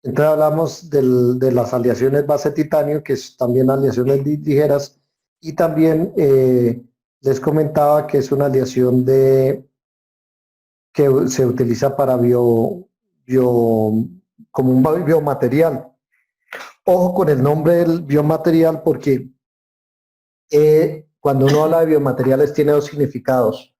Entonces hablamos de las aleaciones base titanio, que es también aleaciones ligeras, y también les comentaba que es una aleación que se utiliza para como un biomaterial. Ojo con el nombre del biomaterial porque cuando uno habla de biomateriales tiene dos significados.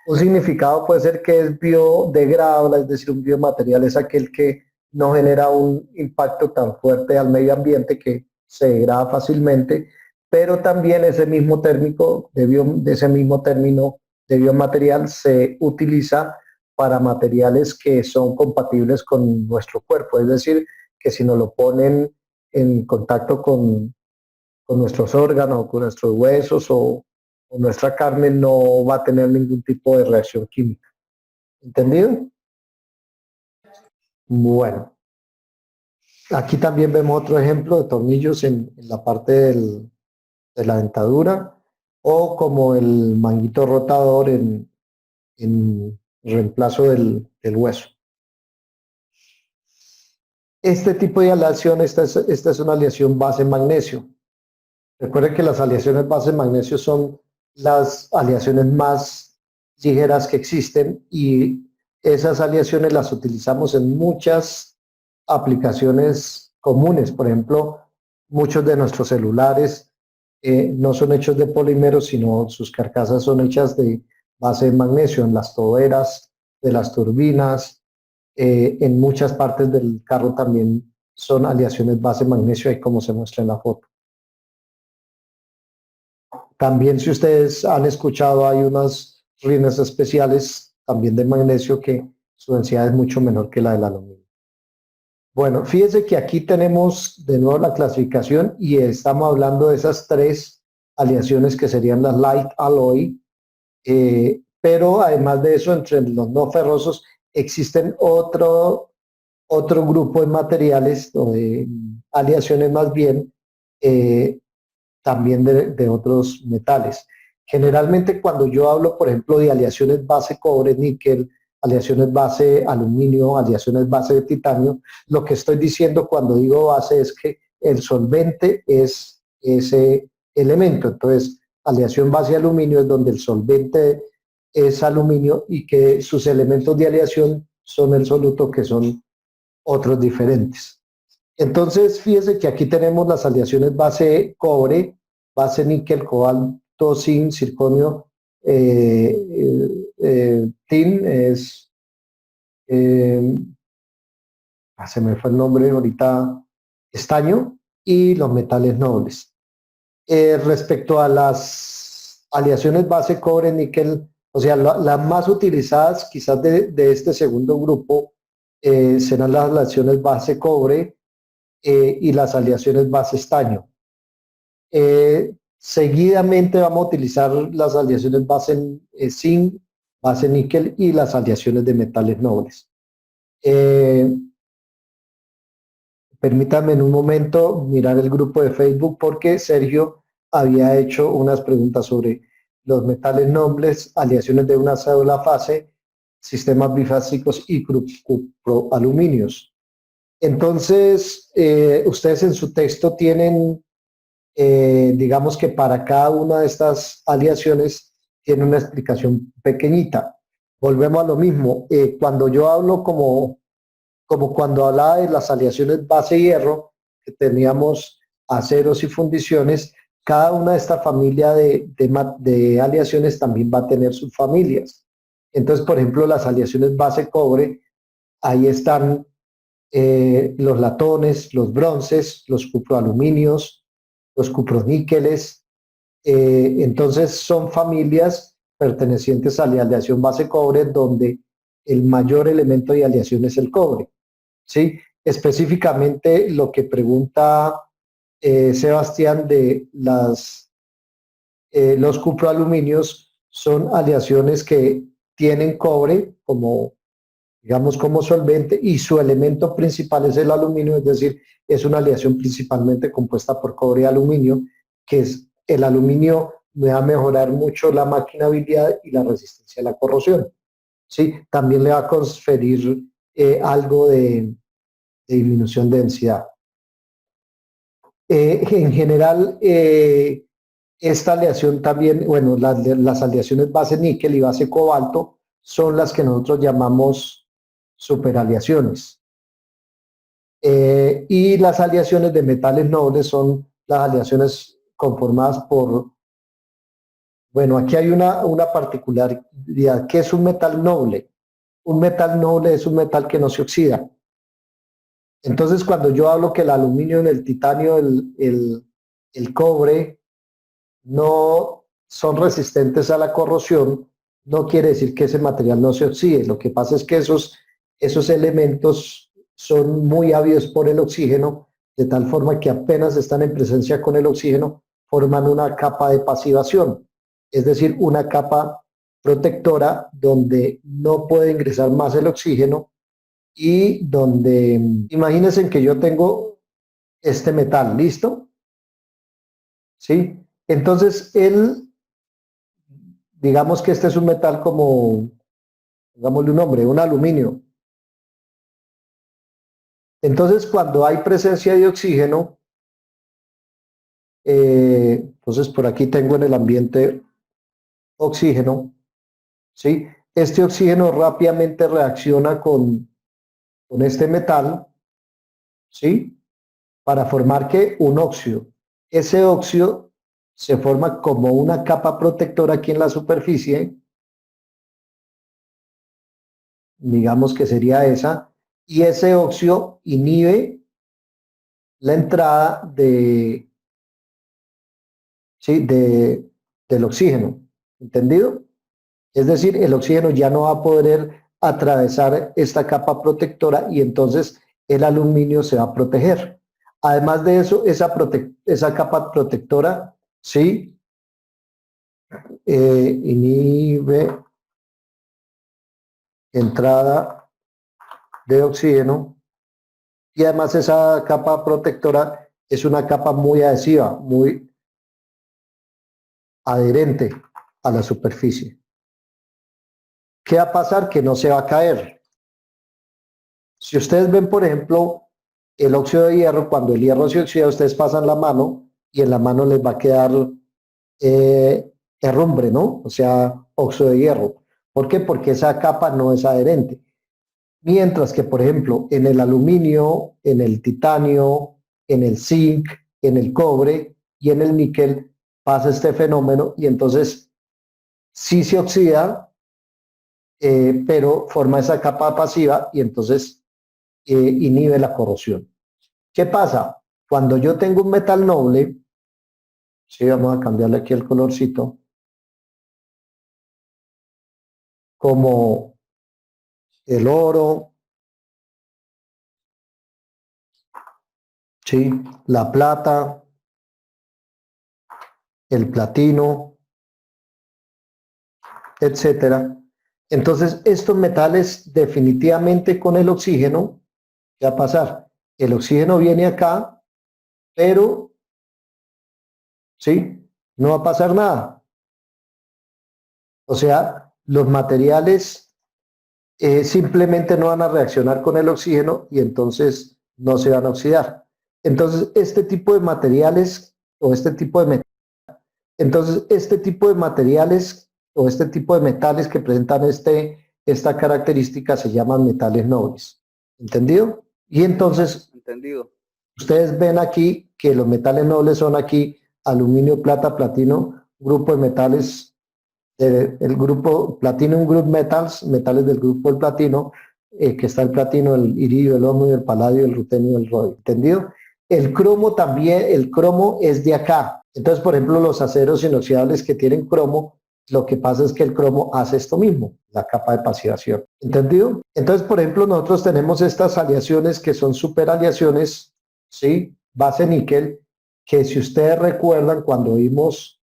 Un significado puede ser que es biodegradable, es decir, un biomaterial es aquel que no genera un impacto tan fuerte al medio ambiente que se degrada fácilmente, pero también ese mismo térmico, de ese mismo término de biomaterial se utiliza para materiales que son compatibles con nuestro cuerpo, es decir, que si nos lo ponen en contacto con nuestros órganos, con nuestros huesos o nuestra carne, no va a tener ningún tipo de reacción química. ¿Entendido? Bueno, aquí también vemos otro ejemplo de tornillos en la parte de la dentadura o como el manguito rotador en reemplazo del hueso. Este tipo de aleación, esta es una aleación base magnesio. Recuerden que las aleaciones base magnesio son las aleaciones más ligeras que existen y esas aleaciones las utilizamos en muchas aplicaciones comunes. Por ejemplo, muchos de nuestros celulares no son hechos de polímeros, sino sus carcasas son hechas de base de magnesio en las toberas de las turbinas, en muchas partes del carro también son aleaciones base magnesio, ahí como se muestra en la foto. También si ustedes han escuchado, hay unas rines especiales también de magnesio que su densidad es mucho menor que la del aluminio. Bueno, fíjense que aquí tenemos de nuevo la clasificación y estamos hablando de esas tres aleaciones que serían las light alloy, pero además de eso, entre los no ferrosos existen otro grupo de materiales o de aleaciones más bien, eh, también de otros metales. Generalmente cuando yo hablo, por ejemplo, de aleaciones base cobre, níquel, aleaciones base aluminio, aleaciones base de titanio, lo que estoy diciendo cuando digo base es que el solvente es ese elemento. Entonces, aleación base aluminio es donde el solvente es aluminio y que sus elementos de aleación son el soluto, que son otros diferentes. Entonces, fíjese que aquí tenemos las aleaciones base cobre, base níquel, cobalto, zinc, circonio, tin, eh, se me fue el nombre ahorita, estaño, y los metales nobles. Respecto a las aleaciones base cobre, níquel, o sea, las más utilizadas quizás de este segundo grupo serán las aleaciones base cobre, y las aleaciones base estaño. Seguidamente vamos a utilizar las aleaciones base zinc, base níquel y las aleaciones de metales nobles. Permítanme en un momento mirar el grupo de Facebook porque Sergio había hecho unas preguntas sobre los metales nobles, aleaciones de una sola fase, sistemas bifásicos y cuproaluminios. Entonces, ustedes en su texto tienen, digamos que para cada una de estas aleaciones tiene una explicación pequeñita. Volvemos a lo mismo. Cuando yo hablo como cuando hablaba de las aleaciones base hierro, que teníamos aceros y fundiciones, cada una de esta familia de aleaciones también va a tener sus familias. Entonces, por ejemplo, las aleaciones base cobre, ahí están los latones, los bronces, los cuproaluminios, los cuproníqueles. Entonces son familias pertenecientes a la aleación base cobre donde el mayor elemento de aleación es el cobre. ¿Sí? Específicamente lo que pregunta Sebastián de los cuproaluminios son aleaciones que tienen cobre como digamos, como solvente y su elemento principal es el aluminio, es decir, es una aleación principalmente compuesta por cobre y aluminio, que es el aluminio me va a mejorar mucho la maquinabilidad y la resistencia a la corrosión. ¿Sí? También le va a conferir algo de disminución de densidad. En general, esta aleación también, bueno, las aleaciones base níquel y base cobalto son las que nosotros llamamos superaleaciones. Y las aleaciones de metales nobles son las aleaciones conformadas por, bueno, aquí hay una particularidad. ¿Qué es un metal noble? Un metal noble es un metal que no se oxida. Entonces, cuando yo hablo que el aluminio, el titanio, el cobre no son resistentes a la corrosión, no quiere decir que ese material no se oxide. Lo que pasa es que esos elementos son muy ávidos por el oxígeno, de tal forma que apenas están en presencia con el oxígeno, forman una capa de pasivación, es decir, una capa protectora donde no puede ingresar más el oxígeno y donde, imagínense que yo tengo este metal, ¿listo? ¿Sí? Entonces, digamos que este es un metal como, digámosle un nombre, un aluminio. Entonces, cuando hay presencia de oxígeno, entonces por aquí tengo en el ambiente oxígeno, ¿sí? Este oxígeno rápidamente reacciona con este metal, ¿sí? Para formar que un óxido. Ese óxido se forma como una capa protectora aquí en la superficie, digamos que sería esa, y ese óxido inhibe la entrada ¿sí? Del oxígeno, ¿entendido? Es decir, el oxígeno ya no va a poder atravesar esta capa protectora y entonces el aluminio se va a proteger. Además de eso, esa capa protectora, ¿sí? Inhibe entrada de oxígeno y además esa capa protectora es una capa muy adhesiva, muy adherente a la superficie. ¿Qué va a pasar? Que no se va a caer. Si ustedes ven, por ejemplo, el óxido de hierro, cuando el hierro se oxida, ustedes pasan la mano y en la mano les va a quedar herrumbre, ¿no? O sea, óxido de hierro. ¿Por qué? Porque esa capa no es adherente. Mientras que, por ejemplo, en el aluminio, en el titanio, en el zinc, en el cobre y en el níquel pasa este fenómeno y entonces sí se oxida, pero forma esa capa pasiva y entonces inhibe la corrosión. ¿Qué pasa? Cuando yo tengo un metal noble, sí, vamos a cambiarle aquí el colorcito, como el oro, sí, la plata, el platino, etcétera. Entonces, estos metales definitivamente con el oxígeno, ¿qué va a pasar? El oxígeno viene acá, pero, sí, no va a pasar nada. O sea, los materiales simplemente no van a reaccionar con el oxígeno y entonces no se van a oxidar. Entonces, este tipo de materiales o este tipo de este tipo de materiales o este tipo de metales que presentan esta característica se llaman metales nobles. ¿Entendido? Y entonces, Entendido. ustedes ven aquí que los metales nobles son aquí aluminio, plata, platino, grupo de metales, el grupo Platinum Group Metals, metales del grupo del platino, que está el platino, el iridio, el omio, el paladio, el rutenio, el rodio. ¿Entendido? El cromo también, el cromo es de acá. Entonces, por ejemplo, los aceros inoxidables que tienen cromo, lo que pasa es que el cromo hace esto mismo, la capa de pasivación. ¿Entendido? Entonces, por ejemplo, nosotros tenemos estas aleaciones que son superaleaciones, ¿sí? Base níquel, que si ustedes recuerdan cuando vimos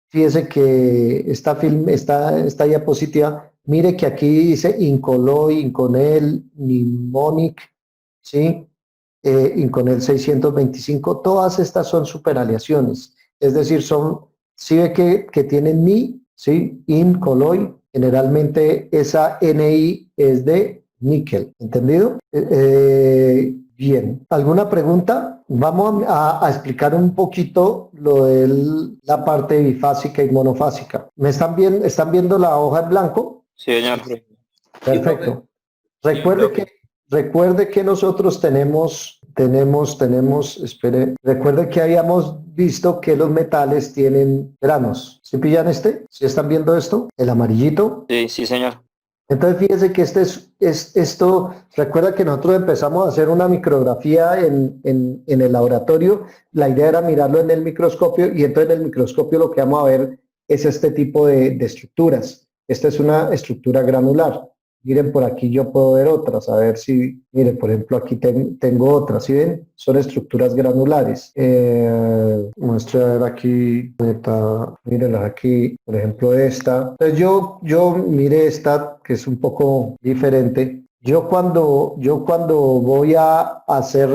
fíjese que esta diapositiva, mire que aquí dice Incoloy, Inconel, Nimonic, ¿sí? Inconel 625, todas estas son superaleaciones, es decir, sí ve que tienen Ni, ¿sí? Incoloy, generalmente esa NI es de níquel, ¿entendido? Bien, ¿alguna pregunta? Vamos a explicar un poquito lo de la parte bifásica y monofásica. ¿Están viendo la hoja en blanco? Sí, señor. Perfecto. Recuerde que, recuerde que nosotros espere, recuerde que habíamos visto que los metales tienen granos. ¿Sí pillan este? ¿Sí están viendo esto? El amarillito. Sí, sí, señor. Entonces fíjese que esto, recuerda que nosotros empezamos a hacer una micrografía en el laboratorio, la idea era mirarlo en el microscopio y entonces en el microscopio lo que vamos a ver es este tipo de estructuras. Esta es una estructura granular. Miren, por aquí yo puedo ver otras, a ver si, miren, por ejemplo, aquí tengo otras, ¿sí ven? Son estructuras granulares. Muestra a ver aquí, mírenlas aquí, por ejemplo, esta. Entonces yo mire esta, que es un poco diferente. Yo cuando voy a hacer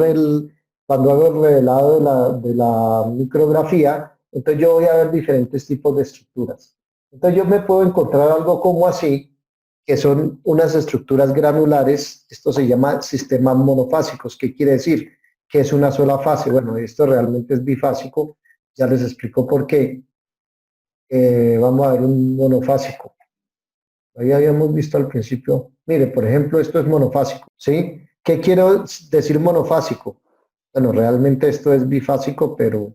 cuando hago el revelado de la micrografía, entonces yo voy a ver diferentes tipos de estructuras. Entonces yo me puedo encontrar algo como así, que son unas estructuras granulares. Esto se llama sistemas monofásicos. ¿Qué quiere decir? Que es una sola fase. Bueno, esto realmente es bifásico, ya les explico por qué. Vamos a ver un monofásico. Ahí habíamos visto al principio, mire, por ejemplo, esto es monofásico, ¿sí? ¿Qué quiero decir monofásico? Bueno, realmente esto es bifásico, pero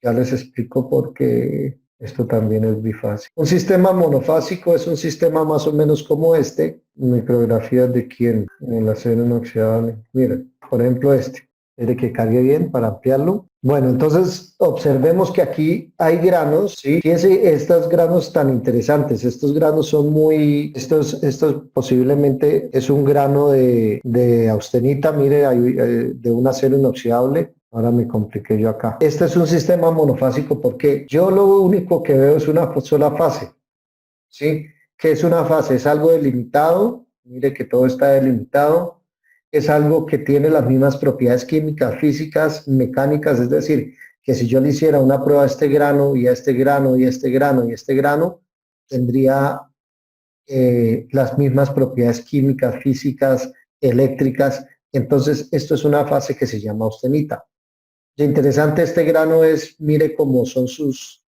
ya les explico por qué esto también es bifásico. Un sistema monofásico es un sistema más o menos como este. Micrografías de quién, en el acero inoxidable. Miren, por ejemplo este. De que cargue bien para ampliarlo. Bueno, entonces observemos que aquí hay granos, ¿sí? Fíjense estos granos tan interesantes. Estos granos son estos posiblemente es un grano de austenita, mire, de un acero inoxidable. Ahora me compliqué yo acá. Este es un sistema monofásico porque yo lo único que veo es una sola fase, ¿sí? ¿Qué es una fase? Es algo delimitado, mire que todo está delimitado, es algo que tiene las mismas propiedades químicas, físicas, mecánicas, es decir, que si yo le hiciera una prueba a este grano y a este grano y a este grano y a este grano, tendría las mismas propiedades químicas, físicas, eléctricas. Entonces, esto es una fase que se llama austenita. Lo interesante de este grano es, mire cómo son sus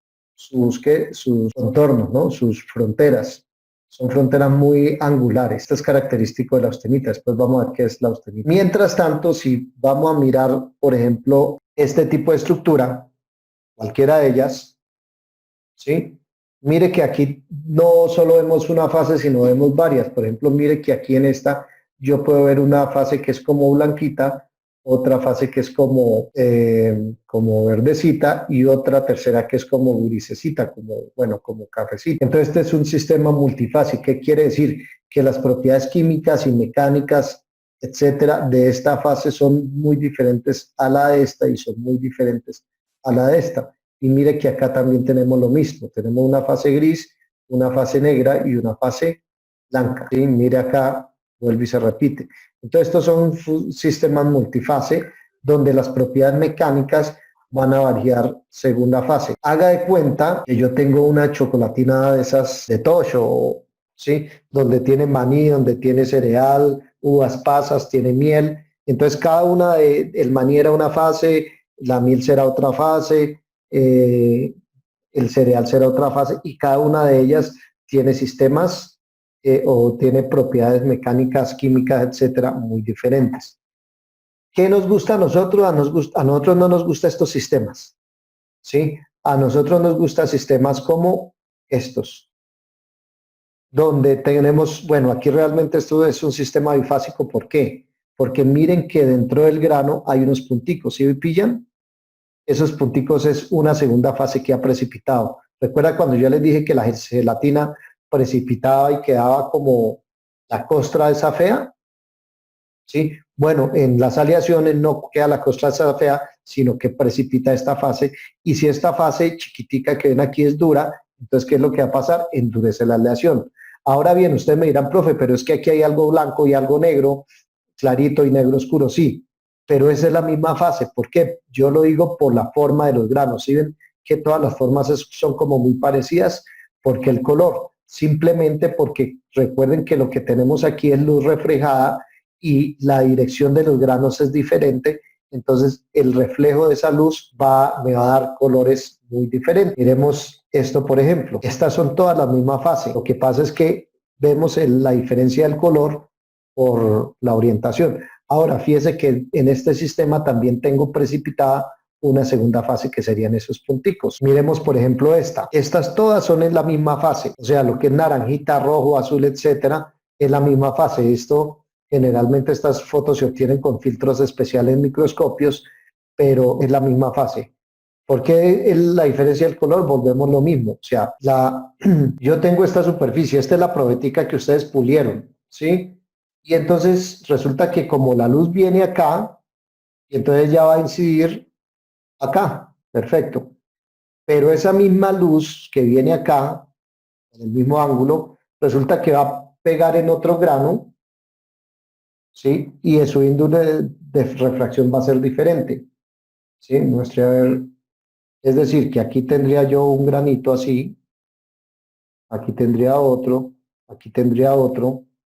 contornos, ¿no? Sus fronteras. Son fronteras muy angulares. Esto es característico de la austenita. Después vamos a ver qué es la austenita. Mientras tanto, si vamos a mirar, por ejemplo, este tipo de estructura, cualquiera de ellas, ¿sí? Mire que aquí no solo vemos una fase, sino vemos varias. Por ejemplo, mire que aquí en esta yo puedo ver una fase que es como blanquita, otra fase que es como verdecita y otra tercera que es como grisecita, como cafecita. Entonces este es un sistema multifásico. ¿Qué quiere decir? Que las propiedades químicas y mecánicas, etcétera, de esta fase son muy diferentes a la de esta y son muy diferentes a la de esta. Y mire que acá también tenemos lo mismo, tenemos una fase gris, una fase negra y una fase blanca. ¿Sí? Mire acá, vuelve y se repite. Entonces estos son sistemas multifase donde las propiedades mecánicas van a variar según la fase. Haga de cuenta que yo tengo una chocolatina de esas de Tocho, ¿sí? Donde tiene maní, donde tiene cereal, uvas pasas, tiene miel. Entonces cada el maní era una fase, la miel será otra fase, el cereal será otra fase y cada una de ellas tiene sistemas o tiene propiedades mecánicas, químicas, etcétera, muy diferentes. ¿Qué nos gusta a nosotros? A nosotros no nos gustan estos sistemas, ¿sí? A nosotros nos gustan sistemas como estos, donde tenemos, bueno, aquí realmente esto es un sistema bifásico. ¿Por qué? Porque miren que dentro del grano hay unos punticos, ¿sí pillan? Esos punticos es una segunda fase que ha precipitado. ¿Recuerda cuando yo les dije que la gelatina precipitaba y quedaba como la costra de esa fea? ¿Sí? Bueno, en las aleaciones no queda la costra de esa fea, sino que precipita esta fase. Y si esta fase chiquitica que ven aquí es dura, entonces, ¿qué es lo que va a pasar? Endurece la aleación. Ahora bien, ustedes me dirán, profe, pero es que aquí hay algo blanco y algo negro, clarito y negro oscuro, sí, pero esa es la misma fase. ¿Por qué? Yo lo digo por la forma de los granos. ¿Sí ven que todas las formas son como muy parecidas? Porque el color. simplemente porque recuerden que lo que tenemos aquí es luz reflejada y la dirección de los granos es diferente, entonces el reflejo de esa luz me va a dar colores muy diferentes. Miremos esto, por ejemplo. Estas son todas la misma fase. Lo que pasa es que vemos la diferencia del color por la orientación. Ahora, fíjese que en este sistema también tengo precipitada una segunda fase que serían esos punticos. Miremos, por ejemplo, esta. Estas todas son en la misma fase. O sea, lo que es naranjita, rojo, azul, etcétera, es la misma fase. Esto, generalmente estas fotos se obtienen con filtros especiales en microscopios, pero es la misma fase. ¿Por qué la diferencia del color? Volvemos lo mismo. O sea, yo tengo esta superficie, esta es la probetica que ustedes pulieron, ¿sí? Y entonces resulta que como la luz viene acá, y entonces ya va a incidir acá, perfecto. Pero esa misma luz que viene acá, en el mismo ángulo, resulta que va a pegar en otro grano, ¿sí? Y su índice de refracción va a ser diferente, ¿sí? Es decir, que aquí tendría yo un granito así, aquí tendría otro,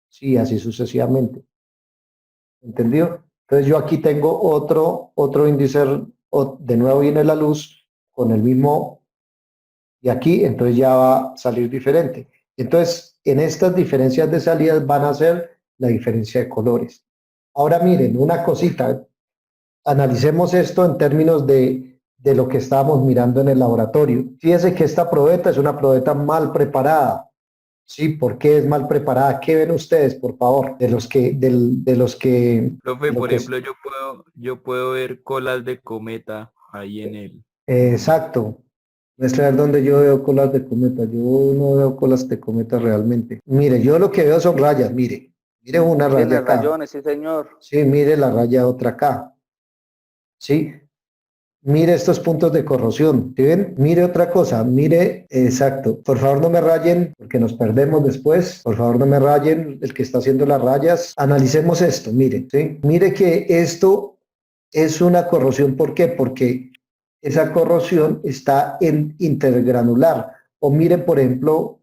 sí, así sucesivamente. ¿Entendido? Entonces yo aquí tengo otro índice, de nuevo viene la luz con el mismo, y aquí entonces ya va a salir diferente. Entonces, en estas diferencias de salidas van a ser la diferencia de colores. Ahora miren, una cosita, analicemos esto en términos de lo que estábamos mirando en el laboratorio. Fíjense que esta probeta es una probeta mal preparada. Sí, ¿por qué es mal preparada? ¿Qué ven ustedes, por favor, Profe, de lo por que es? ejemplo, yo puedo ver colas de cometa ahí en él. Exacto. Muestra ver dónde yo veo colas de cometa. Yo no veo colas de cometa realmente. Mire, yo lo que veo son rayas, mire una raya Tiene acá. rayones, sí, señor. Sí, mire la raya otra acá. Sí, mire estos puntos de corrosión. ¿Sí ven? Mire otra cosa, mire, exacto. Por favor no me rayen porque nos perdemos después. Por favor no me rayen el que está haciendo las rayas. Analicemos esto, mire, ¿sí? Mire que esto es una corrosión. ¿Por qué? Porque esa corrosión está en intergranular. O mire, por ejemplo,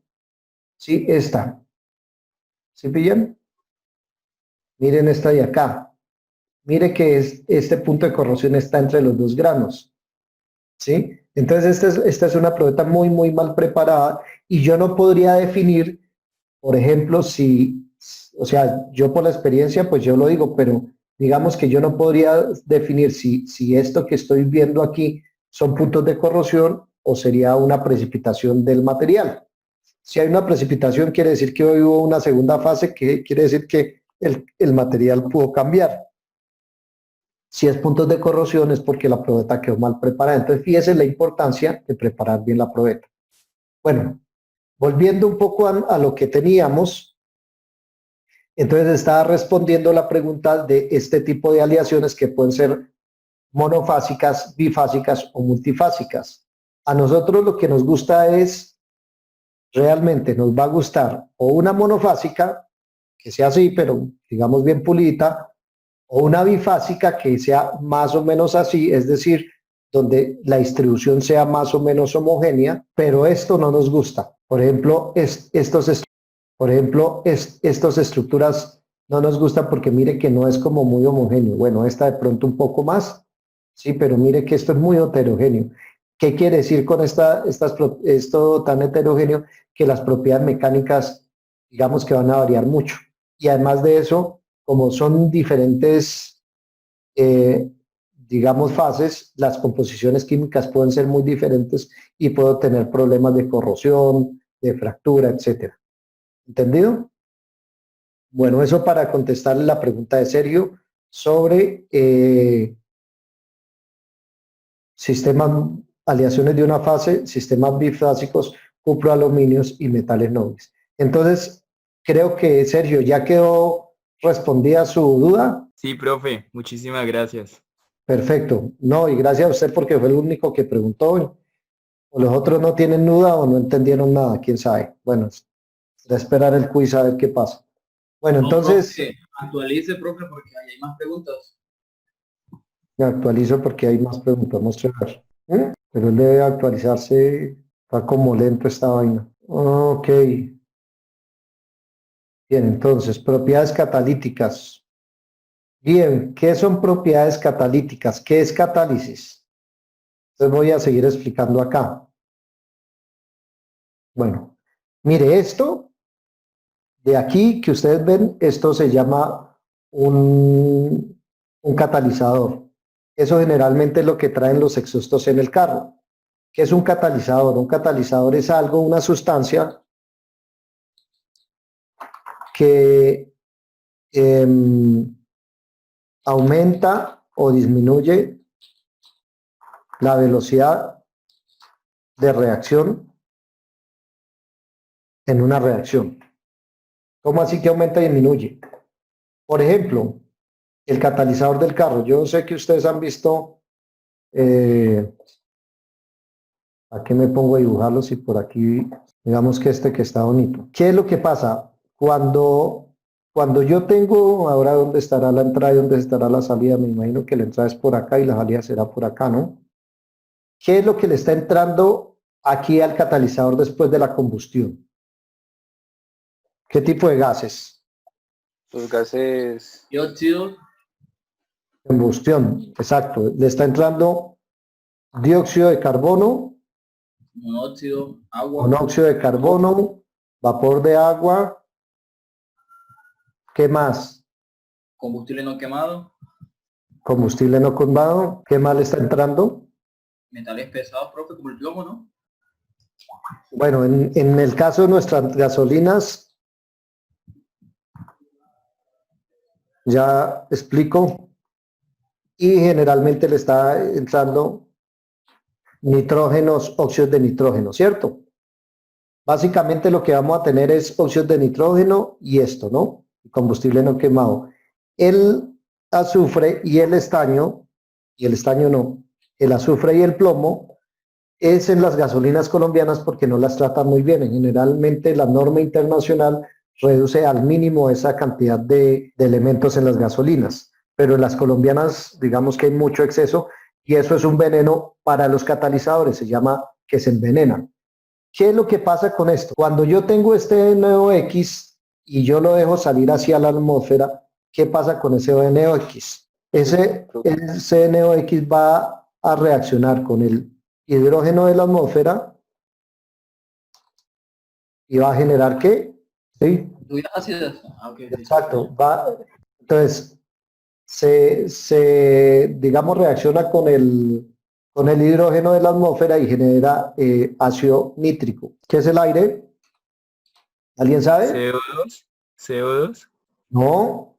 ¿sí? Esta. ¿Sí pillan? Miren esta de acá. Mire que este punto de corrosión está entre los dos granos. ¿Sí? Entonces, esta es una probeta muy, muy mal preparada y yo no podría definir, por ejemplo, o sea, yo por la experiencia, pues yo lo digo, pero digamos que yo no podría definir si esto que estoy viendo aquí son puntos de corrosión o sería una precipitación del material. Si hay una precipitación, quiere decir que hoy hubo una segunda fase, que quiere decir que el material pudo cambiar. Si es puntos de corrosión es porque la probeta quedó mal preparada. Entonces, fíjese la importancia de preparar bien la probeta. Bueno, volviendo un poco a lo que teníamos, entonces estaba respondiendo la pregunta de este tipo de aleaciones que pueden ser monofásicas, bifásicas o multifásicas. A nosotros lo que nos gusta es, realmente nos va a gustar o una monofásica, que sea así, pero digamos bien pulita, o una bifásica que sea más o menos así, es decir, donde la distribución sea más o menos homogénea, pero esto no nos gusta. Por ejemplo, estas estructuras no nos gustan porque mire que no es como muy homogéneo. Bueno, esta de pronto un poco más, sí, pero mire que esto es muy heterogéneo. ¿Qué quiere decir con esto tan heterogéneo? Que las propiedades mecánicas, digamos que van a variar mucho. Y además de eso, como son diferentes, eh, digamos, fases, las composiciones químicas pueden ser muy diferentes y puedo tener problemas de corrosión, de fractura, etcétera. ¿Entendido? Bueno, eso para contestarle la pregunta de Sergio sobre sistemas, aleaciones de una fase, sistemas bifásicos, cuproaluminios y metales nobles. Entonces, creo que Sergio ya quedó respondida su duda. Sí, profe, muchísimas gracias. Perfecto. No, y gracias a usted porque fue el único que preguntó. O los otros no tienen duda o no entendieron nada, quién sabe. Bueno, será esperar el quiz a ver qué pasa. Bueno, No, entonces profe, actualice, profe, porque ahí hay más preguntas. me actualizo porque hay más preguntas. Vamos a ver. Pero él debe actualizarse. Está como lento esta vaina. Ok. Bien, entonces, propiedades catalíticas. Bien, ¿qué son propiedades catalíticas? ¿Qué es catálisis? Entonces voy a seguir explicando acá. Bueno, mire esto de aquí que ustedes ven, esto se llama un catalizador. Eso generalmente es lo que traen los exhaustos en el carro. ¿Qué es un catalizador? Un catalizador es algo, una sustancia que aumenta o disminuye la velocidad de reacción en una reacción. ¿Cómo así que aumenta y disminuye? Por ejemplo, el catalizador del carro. Yo sé que ustedes han visto, ¿a qué me pongo a dibujarlo si por aquí, digamos que este que está bonito? ¿Qué es lo que pasa? Cuando yo tengo, ahora dónde estará la entrada y dónde estará la salida, me imagino que la entrada es por acá y la salida será por acá, ¿no? ¿Qué es lo que le está entrando aquí al catalizador después de la combustión? ¿Qué tipo de gases? Los gases, Dióxido, Combustión, exacto. Le está entrando dióxido de carbono, monóxido, agua, monóxido de carbono, vapor de agua. ¿Qué más? combustible no quemado, Combustible no quemado. ¿Qué más le está entrando? metales pesados, profe, como el plomo, ¿no? Bueno, en el caso de nuestras gasolinas, ya explico, y generalmente le está entrando nitrógenos, óxidos de nitrógeno, ¿cierto? Básicamente lo que vamos a tener es óxidos de nitrógeno y esto, ¿no? Combustible no quemado. El azufre y el estaño no, el azufre y el plomo es en las gasolinas colombianas porque no las tratan muy bien. Generalmente la norma internacional reduce al mínimo esa cantidad de elementos en las gasolinas, pero en las colombianas digamos que hay mucho exceso y eso es un veneno para los catalizadores, se llama que se envenenan. ¿Qué es lo que pasa con esto? Cuando yo tengo este NOx y yo lo dejo salir hacia la atmósfera, ¿qué pasa con ese NOx? Ese NOx va a reaccionar con el hidrógeno de la atmósfera y va a generar ¿qué? ¿Sí? Lluvias ácidas. Ah, ok, sí. Exacto. Entonces, digamos, reacciona con el hidrógeno de la atmósfera y genera ácido nítrico. ¿Qué es el aire? ¿Alguien sabe? CO2, CO2, No,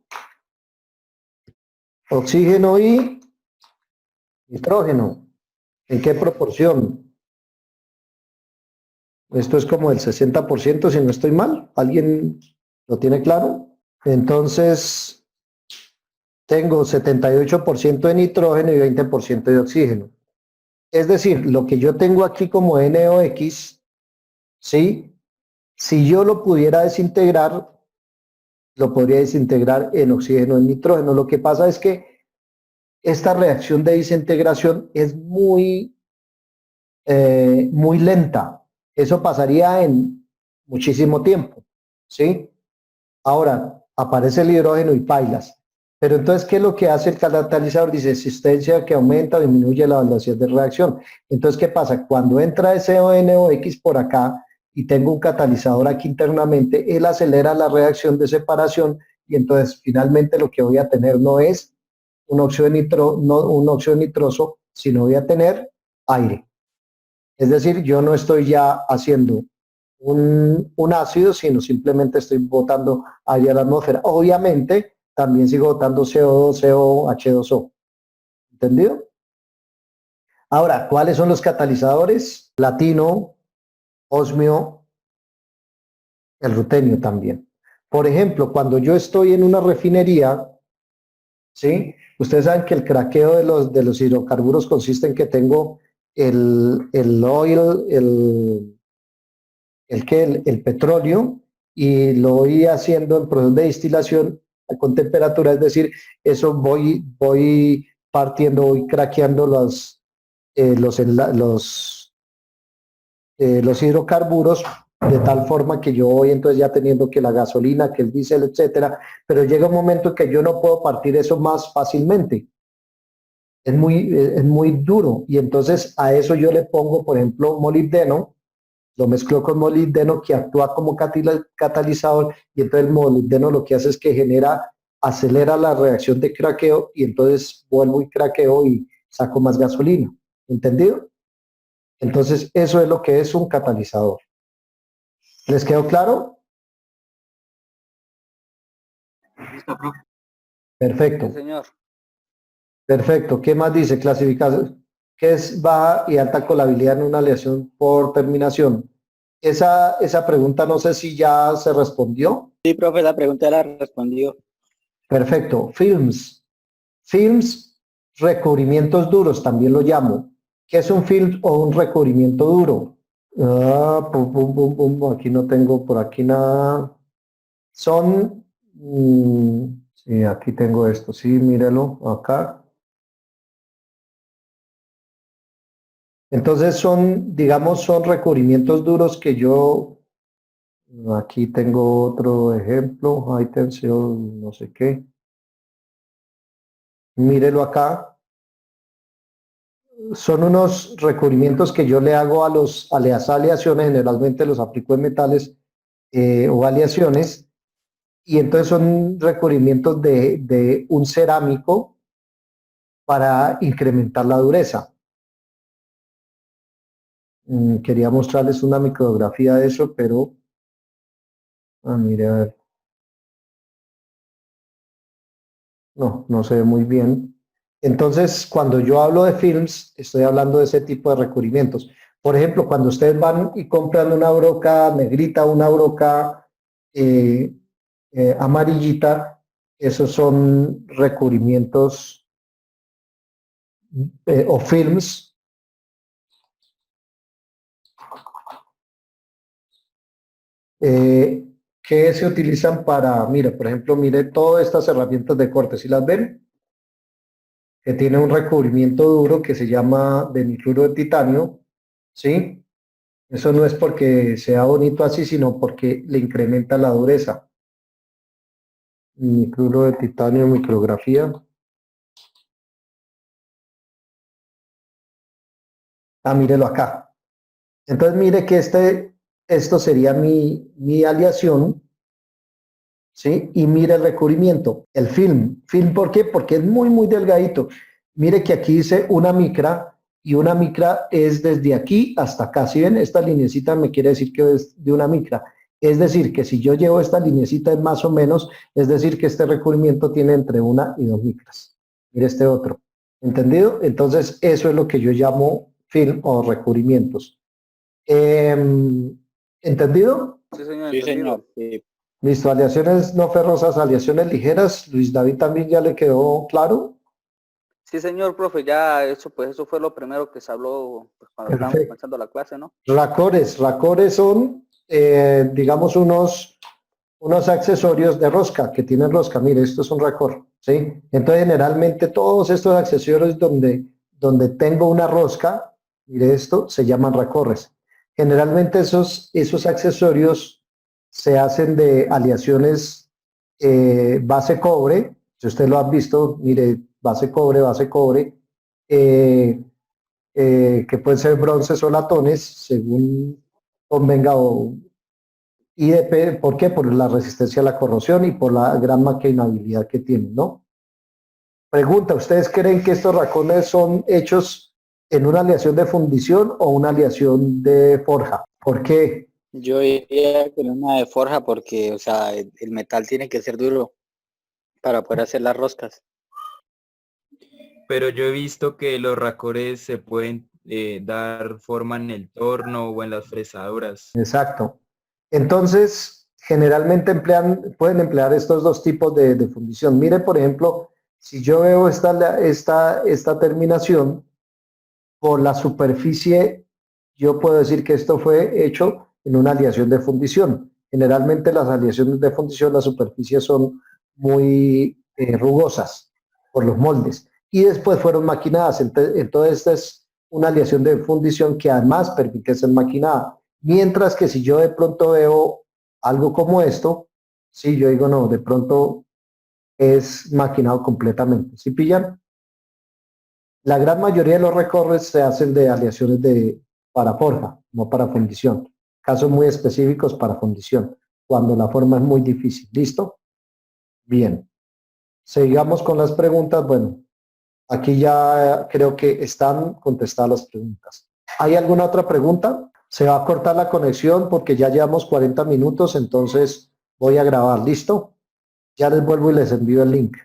oxígeno y nitrógeno. ¿En qué proporción? Esto es como el 60%, si no estoy mal. ¿Alguien lo tiene claro? Entonces, tengo 78% de nitrógeno y 20% de oxígeno. Es decir, lo que yo tengo aquí como NOx, ¿sí? Si yo lo pudiera desintegrar, lo podría desintegrar en oxígeno, en nitrógeno. Lo que pasa es que esta reacción de desintegración es muy lenta. Eso pasaría en muchísimo tiempo, ¿sí? Ahora, aparece el hidrógeno y pailas. Pero entonces, ¿qué es lo que hace el catalizador? Dice, existencia que aumenta o disminuye la velocidad de reacción. Entonces, ¿qué pasa? Cuando entra ese NOx por acá y tengo un catalizador aquí internamente, él acelera la reacción de separación y entonces finalmente lo que voy a tener no es un óxido un óxido nitroso, sino voy a tener aire. Es decir, yo no estoy ya haciendo un ácido, sino simplemente estoy botando aire a la atmósfera. Obviamente, también sigo botando CO2, CO, H2O. ¿Entendido? Ahora, ¿cuáles son los catalizadores? Platino, osmio, el rutenio también. Por ejemplo, cuando yo estoy en una refinería, ¿sí? Ustedes saben que el craqueo de los hidrocarburos consiste en que tengo el oil, el petróleo y lo voy haciendo en procesos de destilación con temperatura, es decir, eso voy partiendo, voy craqueando los hidrocarburos de tal forma que yo voy entonces ya teniendo que la gasolina, que el diésel, etcétera, pero llega un momento en que yo no puedo partir eso más fácilmente. Es muy duro y entonces a eso yo le pongo, por ejemplo, molibdeno, lo mezclo con molibdeno que actúa como catalizador y entonces el molibdeno lo que hace es que acelera la reacción de craqueo y entonces vuelvo y craqueo y saco más gasolina. ¿Entendido? Entonces eso es lo que es un catalizador. ¿Les quedó claro? Listo, profe. Perfecto. Sí, señor. Perfecto. ¿Qué más dice? Clasificación. ¿Qué es baja y alta colabilidad en una aleación por terminación? Esa pregunta no sé si ya se respondió. Sí, profe, la pregunta la respondió. Perfecto. Films. Films, recubrimientos duros, también lo llamo. ¿Qué es un film o un recubrimiento duro? Aquí no tengo por aquí nada. Son, sí, aquí tengo esto, sí, mírelo acá. Entonces son, digamos, son recubrimientos duros que yo, aquí tengo otro ejemplo, high tensión, no sé qué. Mírelo acá. Son unos recubrimientos que yo le hago a las aleaciones, generalmente los aplico en metales o aleaciones, y entonces son recubrimientos de un cerámico para incrementar la dureza. Quería mostrarles una micrografía de eso, pero, mire, a ver, no se ve muy bien. Entonces, cuando yo hablo de films, estoy hablando de ese tipo de recubrimientos. Por ejemplo, cuando ustedes van y compran una broca negrita, una broca amarillita, esos son recubrimientos o films eh, que se utilizan para, mire, por ejemplo, mire todas estas herramientas de corte, ¿si las ven? Que tiene un recubrimiento duro que se llama de nitruro de titanio, ¿sí? Eso no es porque sea bonito así, sino porque le incrementa la dureza. Nitruro de titanio, micrografía. Mírelo acá. Entonces mire que esto sería mi aleación, ¿sí? Y mire el recubrimiento, el film. ¿Film por qué? Porque es muy, muy delgadito. Mire que aquí dice una micra y una micra es desde aquí hasta acá. Si ven, esta linecita me quiere decir que es de una micra. Es decir, que si yo llevo esta linecita es más o menos, es decir, que este recubrimiento tiene entre 1 y 2 micras. Mire este otro. ¿Entendido? Entonces, eso es lo que yo llamo film o recubrimientos. ¿Entendido? Sí, señor. Sí, Entendido. señor. Sí. Listo, aleaciones no ferrosas, aleaciones ligeras. Luis David también ya le quedó claro. Sí, señor, profe, ya eso, pues eso fue lo primero que se habló pues, cuando estábamos Perfecto. comenzando la clase, ¿no? Racores son, digamos, unos accesorios de rosca que tienen rosca. Mire, esto es un racor, ¿sí? Entonces, generalmente todos estos accesorios donde tengo una rosca, mire esto, se llaman racores. Generalmente esos accesorios se hacen de aleaciones base cobre. Si usted lo ha visto, mire, base cobre, eh, que pueden ser bronces o latones, según convenga ¿por qué? Por la resistencia a la corrosión y por la gran maquinabilidad que tienen, ¿no? Pregunta, ¿ustedes creen que estos racones son hechos en una aleación de fundición o una aleación de forja? ¿Por qué? Yo iría con una de forja porque, o sea, el metal tiene que ser duro para poder hacer las roscas. Pero yo he visto que los racores se pueden dar forma en el torno o en las fresadoras. Exacto. Entonces, generalmente pueden emplear estos dos tipos de fundición. Mire, por ejemplo, si yo veo esta terminación, por la superficie, yo puedo decir que esto fue hecho en una aleación de fundición. Generalmente las aleaciones de fundición, las superficies son muy rugosas por los moldes y después fueron maquinadas. Entonces, esta es una aleación de fundición que además permite ser maquinada. Mientras que si yo de pronto veo algo como esto, sí, yo digo, no, de pronto es maquinado completamente. ¿Sí pillan? La gran mayoría de los recortes se hacen de aleaciones para forja, no para fundición. Casos muy específicos para fundición, cuando la forma es muy difícil. ¿Listo? Bien. Sigamos con las preguntas. Bueno, aquí ya creo que están contestadas las preguntas. ¿Hay alguna otra pregunta? Se va a cortar la conexión porque ya llevamos 40 minutos, entonces voy a grabar. ¿Listo? Ya les vuelvo y les envío el link.